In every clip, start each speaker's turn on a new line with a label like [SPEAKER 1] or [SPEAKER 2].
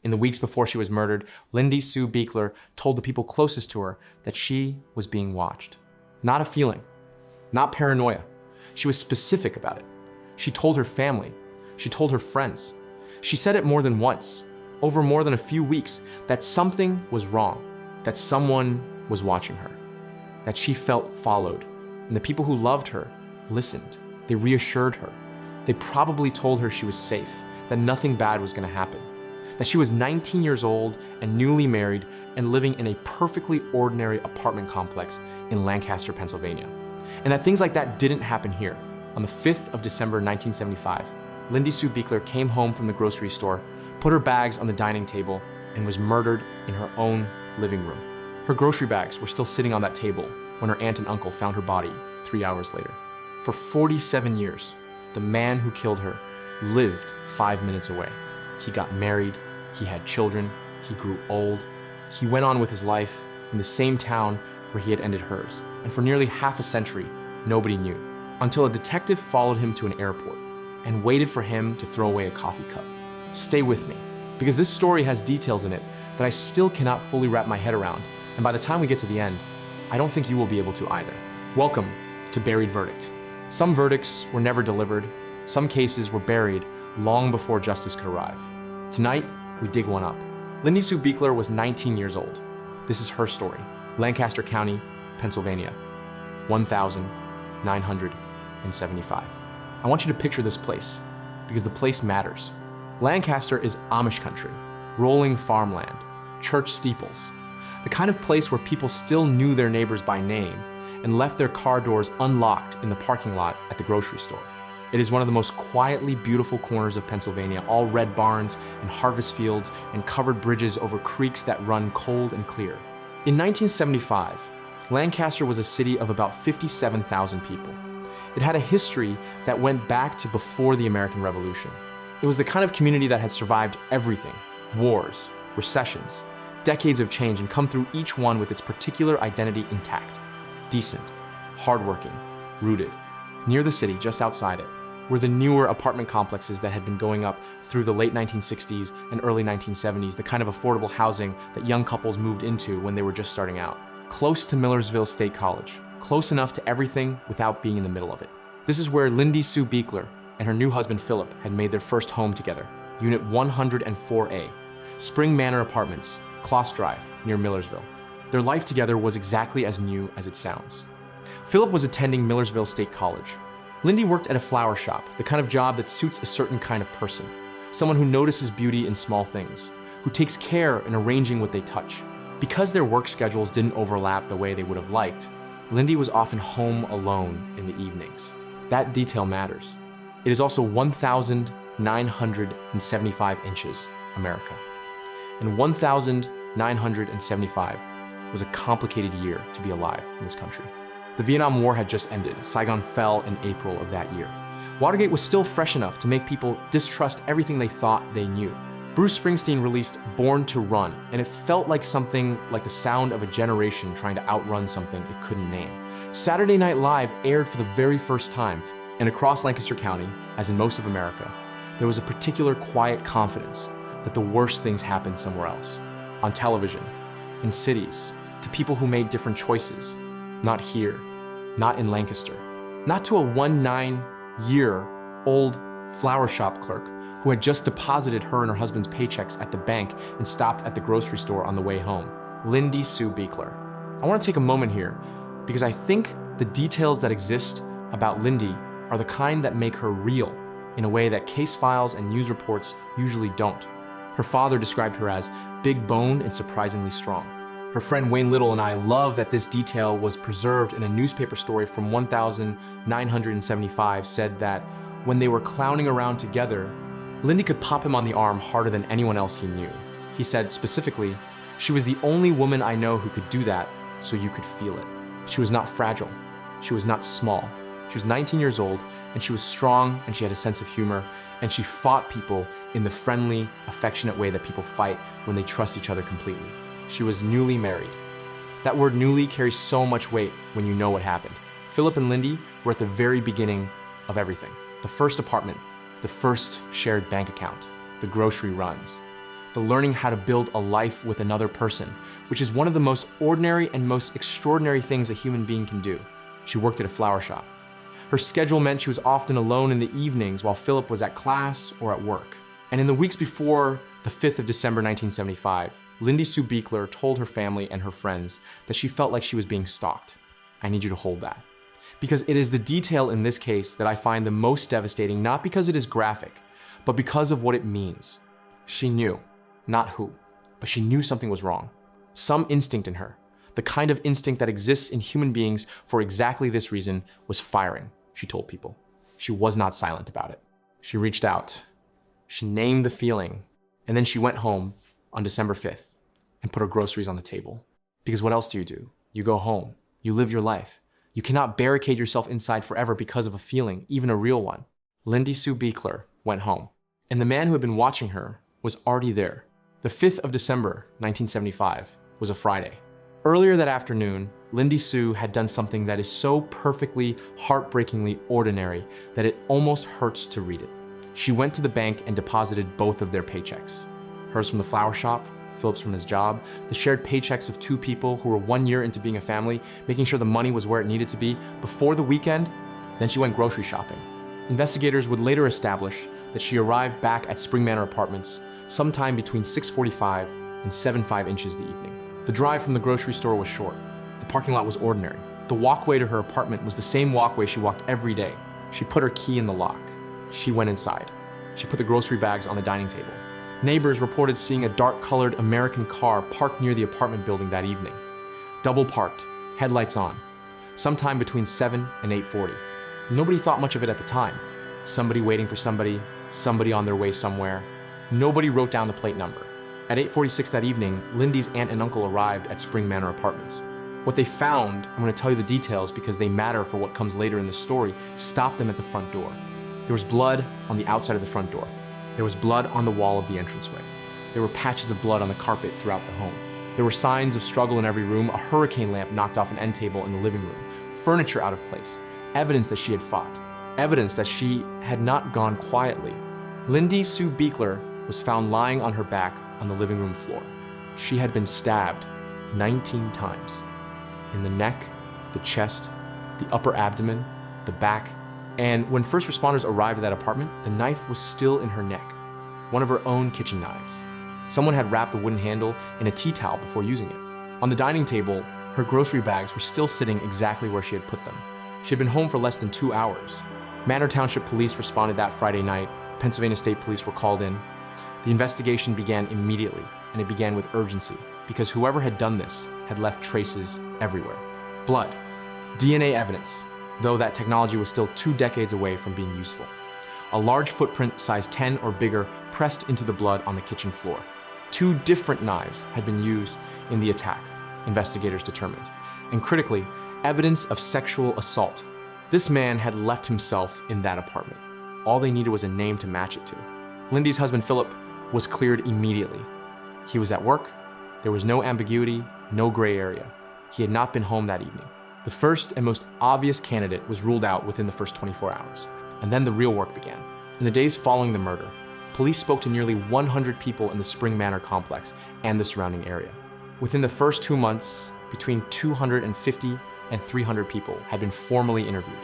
[SPEAKER 1] In the weeks before she was murdered, Lindy Sue Biechler told the people closest to her that she was being watched. Not a feeling, not paranoia. She was specific about it. She told her family. She told her friends. She said it more than once, over more than a few weeks, that something was wrong, that someone was watching her, that she felt followed. And the people who loved her listened. They reassured her. They probably told her she was safe, that nothing bad was going to happen, that she was 19 years old and newly married and living in a perfectly ordinary apartment complex in Lancaster, Pennsylvania. And that things like that didn't happen here. On the 5th of December, 1975, Lindy Sue Biechler came home from the grocery store, put her bags on the dining table, and was murdered in her own living room. Her grocery bags were still sitting on that table when her aunt and uncle found her body 3 hours later. For 47 years, the man who killed her lived 5 minutes away. He got married, he had children, he grew old. He went on with his life in the same town where he had ended hers. And for nearly half a century, nobody knew, until a detective followed him to an airport and waited for him to throw away a coffee cup. Stay with me, because this story has details in it that I still cannot fully wrap my head around, and by the time we get to the end, I don't think you will be able to either. Welcome to Buried Verdict. Some verdicts were never delivered, some cases were buried long before justice could arrive. Tonight, we dig one up. Lindy Sue Biechler was 19 years old. This is her story. Lancaster County, Pennsylvania, 1975. I want you to picture this place, because the place matters. Lancaster is Amish country, rolling farmland, church steeples, the kind of place where people still knew their neighbors by name and left their car doors unlocked in the parking lot at the grocery store. It is one of the most quietly beautiful corners of Pennsylvania, all red barns and harvest fields and covered bridges over creeks that run cold and clear. In 1975, Lancaster was a city of about 57,000 people. It had a history that went back to before the American Revolution. It was the kind of community that had survived everything: wars, recessions, decades of change, and come through each one with its particular identity intact. Decent, hardworking, rooted. Near the city, just outside it, were the newer apartment complexes that had been going up through the late 1960s and early 1970s, the kind of affordable housing that young couples moved into when they were just starting out. Close to Millersville State College, close enough to everything without being in the middle of it. This is where Lindy Sue Biechler and her new husband Philip had made their first home together, Unit 104A, Spring Manor Apartments, Kloss Drive, near Millersville. Their life together was exactly as new as it sounds. Philip was attending Millersville State College. Lindy worked at a flower shop, the kind of job that suits a certain kind of person, someone who notices beauty in small things, who takes care in arranging what they touch. Because their work schedules didn't overlap the way they would have liked, Lindy was often home alone in the evenings. That detail matters. It is also 1,975 inches, America. And 1,975 was a complicated year to be alive in this country. The Vietnam War had just ended. Saigon fell in April of that year. Watergate was still fresh enough to make people distrust everything they thought they knew. Bruce Springsteen released Born to Run, and it felt like something like the sound of a generation trying to outrun something it couldn't name. Saturday Night Live aired for the very first time, and across Lancaster County, as in most of America, there was a particular quiet confidence that the worst things happened somewhere else. On television, in cities, to people who made different choices. Not here, not in Lancaster, not to a 19-year-old flower shop clerk who had just deposited her and her husband's paychecks at the bank and stopped at the grocery store on the way home. Lindy Sue Biechler. I want to take a moment here because I think the details that exist about Lindy are the kind that make her real in a way that case files and news reports usually don't. Her father described her as big boned and surprisingly strong. Her friend Wayne Little and I love that this detail was preserved in a newspaper story from 1975 said that when they were clowning around together, Lindy could pop him on the arm harder than anyone else he knew. He said specifically, "She was the only woman I know who could do that, so you could feel it." She was not fragile. She was not small. She was 19 years old, and she was strong, and she had a sense of humor, and she fought people in the friendly, affectionate way that people fight when they trust each other completely. She was newly married. That word newly carries so much weight when you know what happened. Philip and Lindy were at the very beginning of everything. The first apartment, the first shared bank account, the grocery runs. the learning how to build a life with another person, which is one of the most ordinary and most extraordinary things a human being can do. She worked at a flower shop. Her schedule meant she was often alone in the evenings while Philip was at class or at work. And in the weeks before the 5th of December 1975, Lindy Sue Biechler told her family and her friends that she felt like she was being stalked. I need you to hold that. Because it is the detail in this case that I find the most devastating, not because it is graphic, but because of what it means. She knew, not who, but she knew something was wrong. Some instinct in her, the kind of instinct that exists in human beings for exactly this reason, was firing, she told people. She was not silent about it. She reached out. She named the feeling, and then she went home on December 5th and put her groceries on the table. Because what else do? You go home, you live your life. You cannot barricade yourself inside forever because of a feeling, even a real one. Lindy Sue Biechler went home, and the man who had been watching her was already there. The 5th of December, 1975, was a Friday. Earlier that afternoon, Lindy Sue had done something that is so perfectly, heartbreakingly ordinary that it almost hurts to read it. She went to the bank and deposited both of their paychecks. Hers from the flower shop, Philip's from his job, the shared paychecks of two people who were 1 year into being a family, making sure the money was where it needed to be before the weekend. Then she went grocery shopping. Investigators would later establish that she arrived back at Spring Manor Apartments sometime between 6:45 and 7:05 inches the evening. The drive from the grocery store was short. The parking lot was ordinary. The walkway to her apartment was the same walkway she walked every day. She put her key in the lock. She went inside. She put the grocery bags on the dining table. Neighbors reported seeing a dark-colored American car parked near the apartment building that evening. Double parked, headlights on, sometime between 7 and 8:40. Nobody thought much of it at the time. Somebody waiting for somebody, somebody on their way somewhere. Nobody wrote down the plate number. At 8:46 that evening, Lindy's aunt and uncle arrived at Spring Manor Apartments. What they found, I'm going to tell you the details because they matter for what comes later in the story, stopped them at the front door. There was blood on the outside of the front door. There was blood on the wall of the entranceway. There were patches of blood on the carpet throughout the home. There were signs of struggle in every room, a hurricane lamp knocked off an end table in the living room, furniture out of place, evidence that she had fought, evidence that she had not gone quietly. Lindy Sue Biechler was found lying on her back on the living room floor. She had been stabbed 19 times. In the neck, the chest, the upper abdomen, the back, and when first responders arrived at that apartment, the knife was still in her neck, one of her own kitchen knives. Someone had wrapped the wooden handle in a tea towel before using it. On the dining table, her grocery bags were still sitting exactly where she had put them. She had been home for less than 2 hours. Manor Township Police responded that Friday night. Pennsylvania State Police were called in. The investigation began immediately, and it began with urgency, because whoever had done this had left traces everywhere. Blood, DNA evidence, though that technology was still 2 decades away from being useful. A large footprint size 10 or bigger pressed into the blood on the kitchen floor. 2 different knives had been used in the attack, investigators determined. And critically, evidence of sexual assault. This man had left himself in that apartment. All they needed was a name to match it to. Lindy's husband, Philip, was cleared immediately. He was at work. There was no ambiguity, no gray area. He had not been home that evening. The first and most obvious candidate was ruled out within the first 24 hours. And then the real work began. In the days following the murder, police spoke to nearly 100 people in the Spring Manor complex and the surrounding area. Within the first 2 months, between 250 and 300 people had been formally interviewed.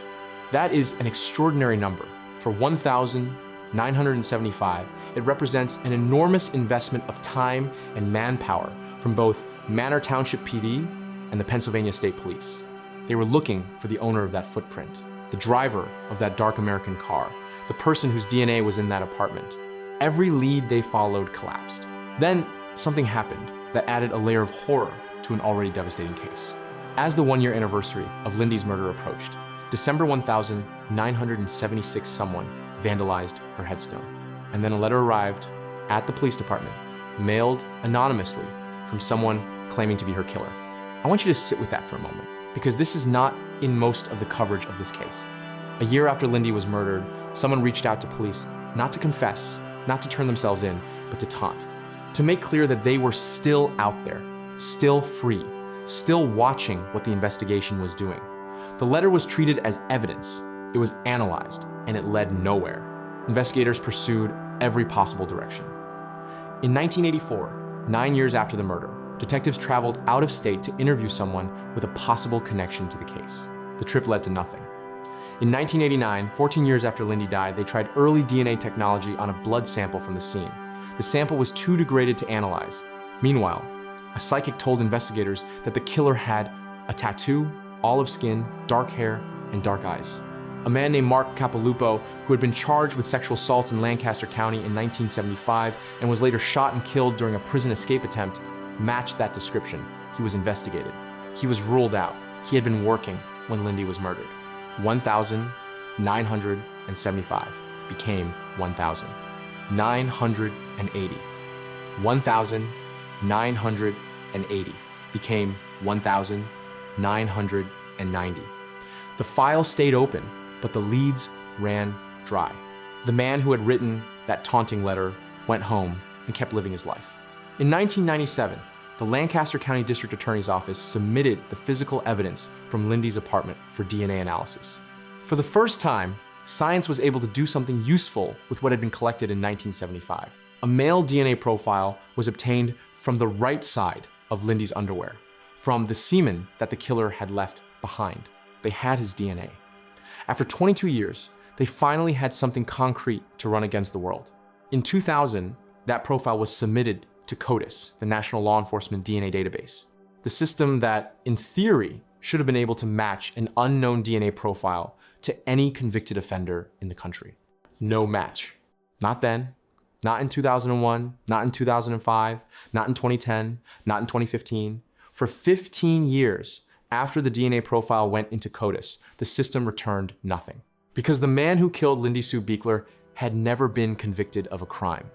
[SPEAKER 1] That is an extraordinary number. For 1,975, it represents an enormous investment of time and manpower from both Manor Township PD and the Pennsylvania State Police. They were looking for the owner of that footprint, the driver of that dark American car, the person whose DNA was in that apartment. Every lead they followed collapsed. Then something happened that added a layer of horror to an already devastating case. As the 1-year anniversary of Lindy's murder approached, December 1976, someone vandalized her headstone. And then a letter arrived at the police department, mailed anonymously from someone claiming to be her killer. I want you to sit with that for a moment, because this is not in most of the coverage of this case. A year after Lindy was murdered, someone reached out to police, not to confess, not to turn themselves in, but to taunt, to make clear that they were still out there, still free, still watching what the investigation was doing. The letter was treated as evidence. It was analyzed, and it led nowhere. Investigators pursued every possible direction. In 1984, 9 years after the murder, detectives traveled out of state to interview someone with a possible connection to the case. The trip led to nothing. In 1989, 14 years after Lindy died, they tried early DNA technology on a blood sample from the scene. The sample was too degraded to analyze. Meanwhile, a psychic told investigators that the killer had a tattoo, olive skin, dark hair, and dark eyes. A man named Mark Capilupo, who had been charged with sexual assaults in Lancaster County in 1975 and was later shot and killed during a prison escape attempt, matched that description. He was investigated. He was ruled out. He had been working when Lindy was murdered. 1,975 became 1,980. 1,980 became 1,990. The file stayed open, but the leads ran dry. The man who had written that taunting letter went home and kept living his life. In 1997, the Lancaster County District Attorney's Office submitted the physical evidence from Lindy's apartment for DNA analysis. For the first time, science was able to do something useful with what had been collected in 1975. A male DNA profile was obtained from the right side of Lindy's underwear, from the semen that the killer had left behind. They had his DNA. After 22 years, they finally had something concrete to run against the world. In 2000, that profile was submitted to CODIS, the National Law Enforcement DNA Database, the system that, in theory, should have been able to match an unknown DNA profile to any convicted offender in the country. No match. Not then, not in 2001, not in 2005, not in 2010, not in 2015. For 15 years after the DNA profile went into CODIS, the system returned nothing. Because the man who killed Lindy Sue Biechler had never been convicted of a crime.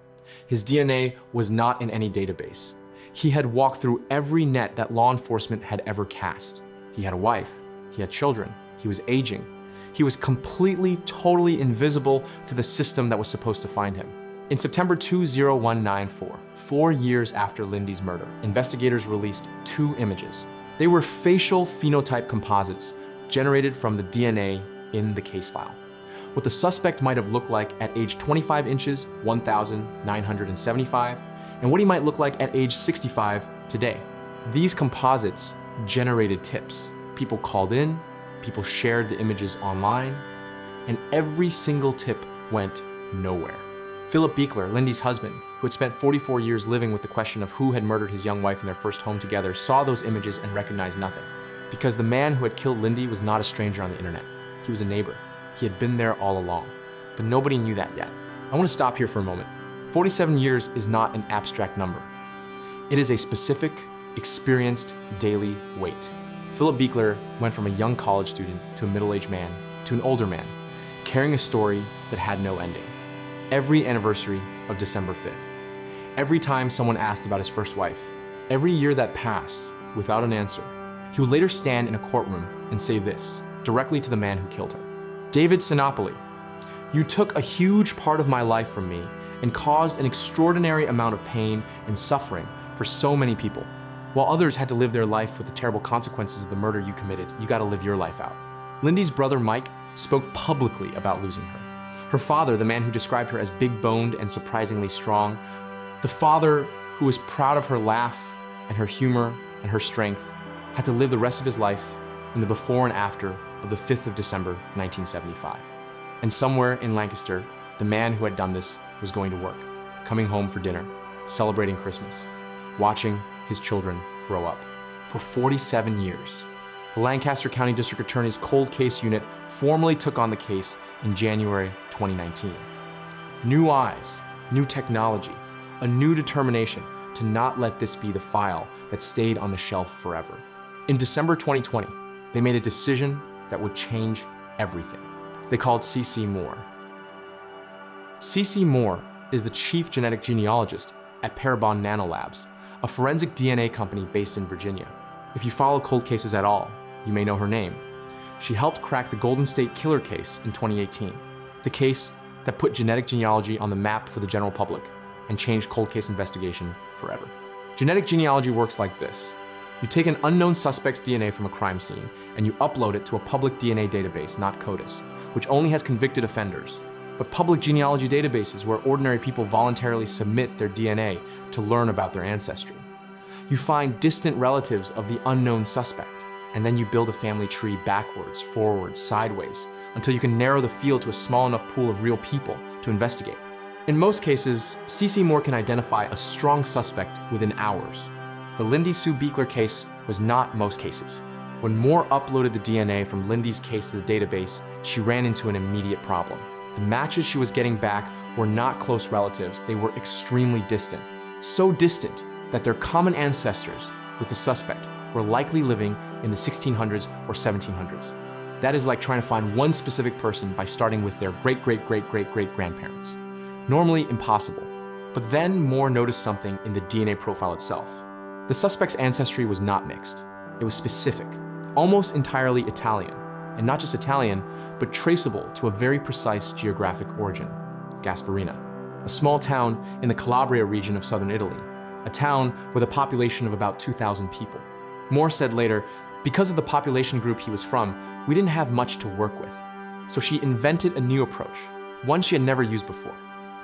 [SPEAKER 1] His DNA was not in any database. He had walked through every net that law enforcement had ever cast. He had a wife, he had children, he was aging. He was completely, totally invisible to the system that was supposed to find him. In September 20194, 4 years after Lindy's murder, investigators released 2 images. They were facial phenotype composites generated from the DNA in the case file. What the suspect might have looked like at age 25 inches, 1,975, and what he might look like at age 65 today. These composites generated tips. People called in, people shared the images online, and every single tip went nowhere. Philip Biechler, Lindy's husband, who had spent 44 years living with the question of who had murdered his young wife in their first home together, saw those images and recognized nothing. Because the man who had killed Lindy was not a stranger on the internet. He was a neighbor. He had been there all along. But nobody knew that yet. I want to stop here for a moment. 47 years is not an abstract number. It is a specific, experienced daily weight. Philip Biechler went from a young college student to a middle-aged man to an older man, carrying a story that had no ending. Every anniversary of December 5th, every time someone asked about his first wife, every year that passed without an answer, he would later stand in a courtroom and say this, directly to the man who killed her. David Sinopoli, you took a huge part of my life from me and caused an extraordinary amount of pain and suffering for so many people. While others had to live their life with the terrible consequences of the murder you committed, you got to live your life out. Lindy's brother Mike spoke publicly about losing her. Her father, the man who described her as big-boned and surprisingly strong, the father who was proud of her laugh and her humor and her strength, had to live the rest of his life in the before and after of the 5th of December, 1975. And somewhere in Lancaster, the man who had done this was going to work, coming home for dinner, celebrating Christmas, watching his children grow up. For 47 years, the Lancaster County District Attorney's Cold Case Unit formally took on the case in January 2019. New eyes, new technology, a new determination to not let this be the file that stayed on the shelf forever. In December 2020, they made a decision that would change everything. They called C.C. Moore. C.C. Moore is the chief genetic genealogist at Parabon Nanolabs, a forensic DNA company based in Virginia. If you follow cold cases at all, you may know her name. She helped crack the Golden State Killer case in 2018, the case that put genetic genealogy on the map for the general public and changed cold case investigation forever. Genetic genealogy works like this. You take an unknown suspect's DNA from a crime scene and you upload it to a public DNA database, not CODIS, which only has convicted offenders. but public genealogy databases where ordinary people voluntarily submit their DNA to learn about their ancestry. You find distant relatives of the unknown suspect, and then you build a family tree backwards, forwards, sideways, until you can narrow the field to a small enough pool of real people to investigate. In most cases, CeCe Moore can identify a strong suspect within hours. The Lindy Sue Biechler case was not most cases. When Moore uploaded the DNA from Lindy's case to the database, she ran into an immediate problem. The matches she was getting back were not close relatives, they were extremely distant. So distant that their common ancestors with the suspect were likely living in the 1600s or 1700s. That is like trying to find one specific person by starting with their great-great-great-great-great-grandparents. Normally impossible. But then Moore noticed something in the DNA profile itself. The suspect's ancestry was not mixed. It was specific, almost entirely Italian. And not just Italian, but traceable to a very precise geographic origin, Gasparina, a small town in the Calabria region of southern Italy, a town with a population of about 2,000 people. Moore said later, because of the population group he was from, we didn't have much to work with. So she invented a new approach, one she had never used before,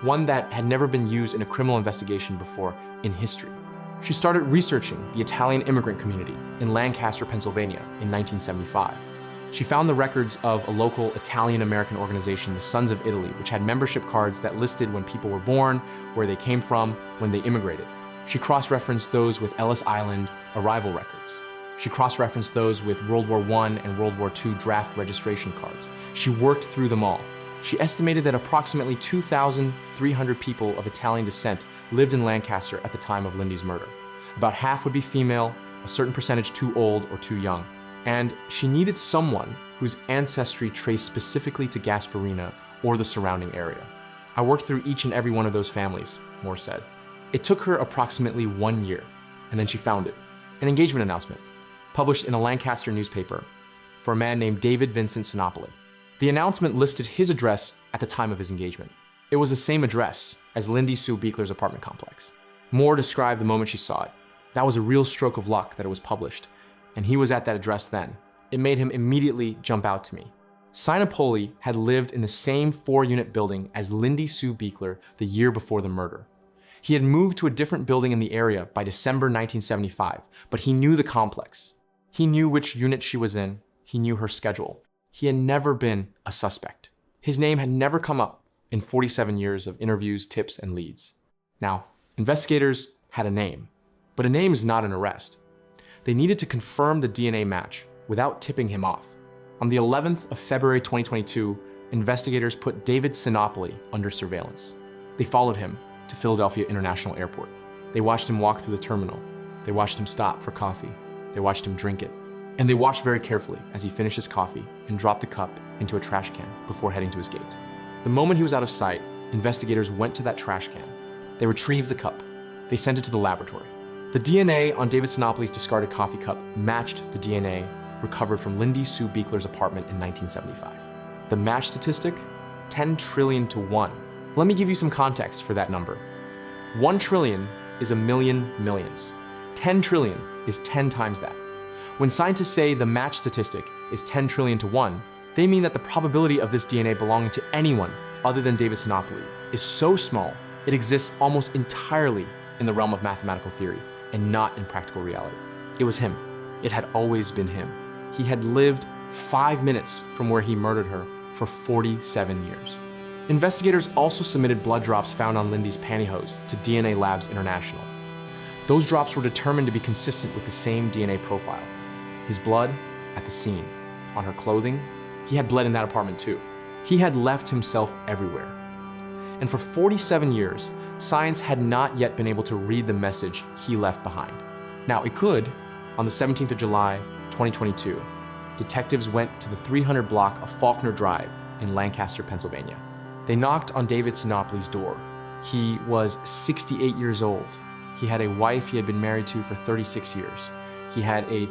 [SPEAKER 1] one that had never been used in a criminal investigation before in history. She started researching the Italian immigrant community in Lancaster, Pennsylvania in 1975. She found the records of a local Italian-American organization, the Sons of Italy, which had membership cards that listed when people were born, where they came from, when they immigrated. She cross-referenced those with Ellis Island arrival records. She cross-referenced those with World War I and World War II draft registration cards. She worked through them all. She estimated that approximately 2,300 people of Italian descent lived in Lancaster at the time of Lindy's murder. About half would be female, a certain percentage too old or too young. And she needed someone whose ancestry traced specifically to Gasparina or the surrounding area. I worked through each and every one of those families, Moore said. It took her approximately 1 year, and then she found it. An engagement announcement, published in a Lancaster newspaper, for a man named David Vincent Sinopoli. The announcement listed his address at the time of his engagement. It was the same address as Lindy Sue Biechler's apartment complex. Moore described the moment she saw it. That was a real stroke of luck that it was published, and he was at that address then. It made him immediately jump out to me. Sinopoli had lived in the same 4-unit building as Lindy Sue Biechler the year before the murder. He had moved to a different building in the area by December 1975, but he knew the complex. He knew which unit she was in. He knew her schedule. He had never been a suspect. His name had never come up in 47 years of interviews, tips, and leads. Now, investigators had a name, but a name is not an arrest. They needed to confirm the DNA match without tipping him off. On the 11th of February 2022, investigators put David Sinopoli under surveillance. They followed him to Philadelphia International Airport. They watched him walk through the terminal. They watched him stop for coffee. They watched him drink it. And they watched very carefully as he finished his coffee and dropped the cup into a trash can before heading to his gate. The moment he was out of sight, investigators went to that trash can. They retrieved the cup. They sent it to the laboratory. The DNA on David Sinopoli's discarded coffee cup matched the DNA recovered from Lindy Sue Biechler's apartment in 1975. The match statistic? 10 trillion to 1. Let me give you some context for that number. 1 trillion is a million millions. 10 trillion is 10 times that. When scientists say the match statistic is 10 trillion to 1, they mean that the probability of this DNA belonging to anyone other than David Sinopoli is so small, it exists almost entirely in the realm of mathematical theory and not in practical reality. It was him. It had always been him. He had lived 5 minutes from where he murdered her for 47 years. Investigators also submitted blood drops found on Lindy's pantyhose to DNA Labs International. Those drops were determined to be consistent with the same DNA profile. His blood at the scene, on her clothing, he had bled in that apartment too. He had left himself everywhere. And for 47 years, science had not yet been able to read the message he left behind. Now it could. On the 17th of July, 2022, detectives went to the 300 block of Faulkner Drive in Lancaster, Pennsylvania. They knocked on David Sinopoli's door. He was 68 years old. He had a wife he had been married to for 36 years. He had a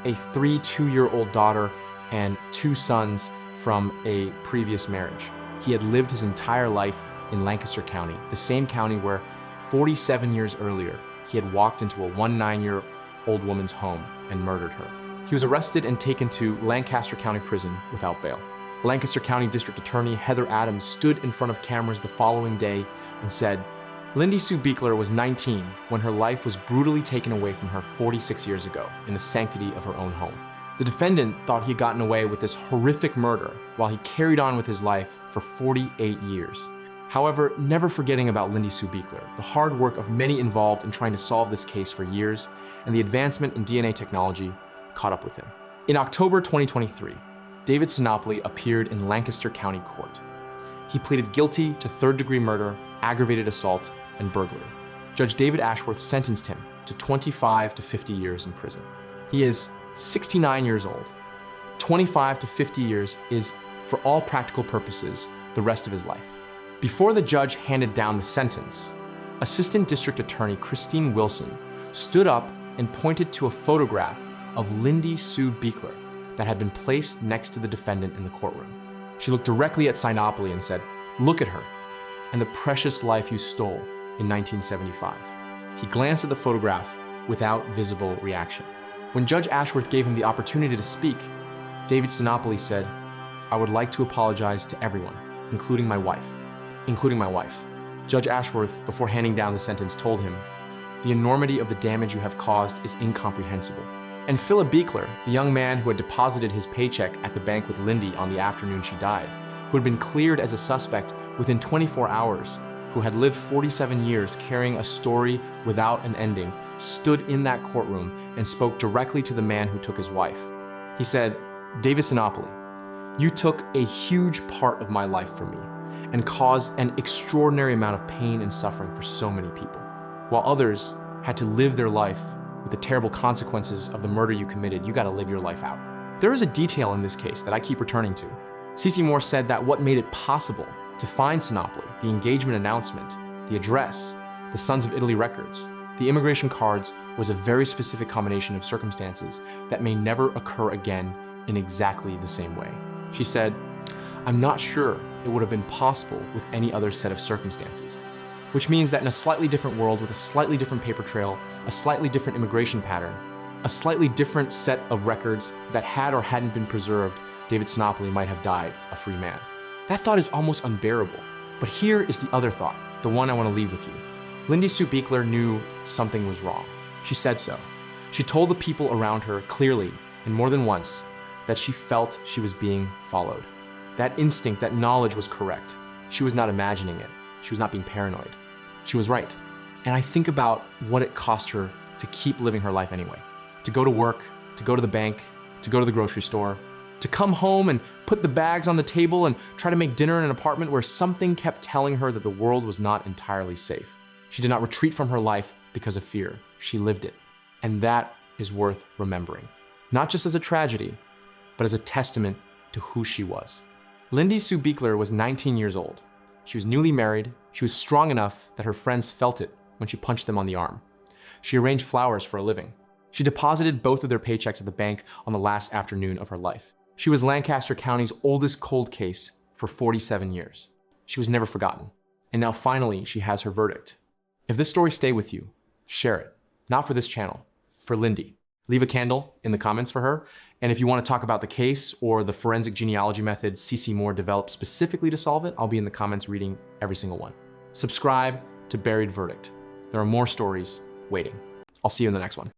[SPEAKER 1] 2-year-old daughter and 2 sons from a previous marriage. He had lived his entire life in Lancaster County, the same county where 47 years earlier, he had walked into a 19-year-old woman's home and murdered her. He was arrested and taken to Lancaster County Prison without bail. Lancaster County District Attorney Heather Adams stood in front of cameras the following day and said, "Lindy Sue Biechler was 19 when her life was brutally taken away from her 46 years ago in the sanctity of her own home. The defendant thought he had gotten away with this horrific murder while he carried on with his life for 48 years. However, never forgetting about Lindy Sue Biechler, the hard work of many involved in trying to solve this case for years, and the advancement in DNA technology caught up with him." In October 2023, David Sinopoli appeared in Lancaster County Court. He pleaded guilty to third-degree murder, aggravated assault, and burglary. Judge David Ashworth sentenced him to 25 to 50 years in prison. He is 69 years old. 25 to 50 years is, for all practical purposes, the rest of his life. Before the judge handed down the sentence, Assistant District Attorney Christine Wilson stood up and pointed to a photograph of Lindy Sue Biechler that had been placed next to the defendant in the courtroom. She looked directly at Sinopoli and said, "Look at her and the precious life you stole in 1975. He glanced at the photograph without visible reaction. When Judge Ashworth gave him the opportunity to speak, David Sinopoli said, "I would like to apologize to everyone, including my wife. Judge Ashworth, before handing down the sentence, told him, "The enormity of the damage you have caused is incomprehensible." And Philip Biechler, the young man who had deposited his paycheck at the bank with Lindy on the afternoon she died, who had been cleared as a suspect within 24 hours, who had lived 47 years carrying a story without an ending, stood in that courtroom and spoke directly to the man who took his wife. He said, "David Sinopoli, you took a huge part of my life from me and caused an extraordinary amount of pain and suffering for so many people. While others had to live their life with the terrible consequences of the murder you committed, you got to live your life out." There is a detail in this case that I keep returning to. Cece Moore said that what made it possible to find Sinopoli, the engagement announcement, the address, the Sons of Italy records, the immigration cards, was a very specific combination of circumstances that may never occur again in exactly the same way. She said, "I'm not sure it would have been possible with any other set of circumstances." Which means that in a slightly different world with a slightly different paper trail, a slightly different immigration pattern, a slightly different set of records that had or hadn't been preserved, David Sinopoli might have died a free man. That thought is almost unbearable. But here is the other thought, the one I want to leave with you. Lindy Sue Biechler knew something was wrong. She said so. She told the people around her clearly, and more than once, that she felt she was being followed. That instinct, that knowledge was correct. She was not imagining it. She was not being paranoid. She was right. And I think about what it cost her to keep living her life anyway. To go to work, to go to the bank, to go to the grocery store, to come home and put the bags on the table and try to make dinner in an apartment where something kept telling her that the world was not entirely safe. She did not retreat from her life because of fear. She lived it. And that is worth remembering. Not just as a tragedy, but as a testament to who she was. Lindy Sue Biechler was 19 years old. She was newly married. She was strong enough that her friends felt it when she punched them on the arm. She arranged flowers for a living. She deposited both of their paychecks at the bank on the last afternoon of her life. She was Lancaster County's oldest cold case for 47 years. She was never forgotten. And now finally, she has her verdict. If this story stayed with you, share it. Not for this channel, for Lindy. Leave a candle in the comments for her. And if you want to talk about the case or the forensic genealogy method Cece Moore developed specifically to solve it, I'll be in the comments reading every single one. Subscribe to Buried Verdict. There are more stories waiting. I'll see you in the next one.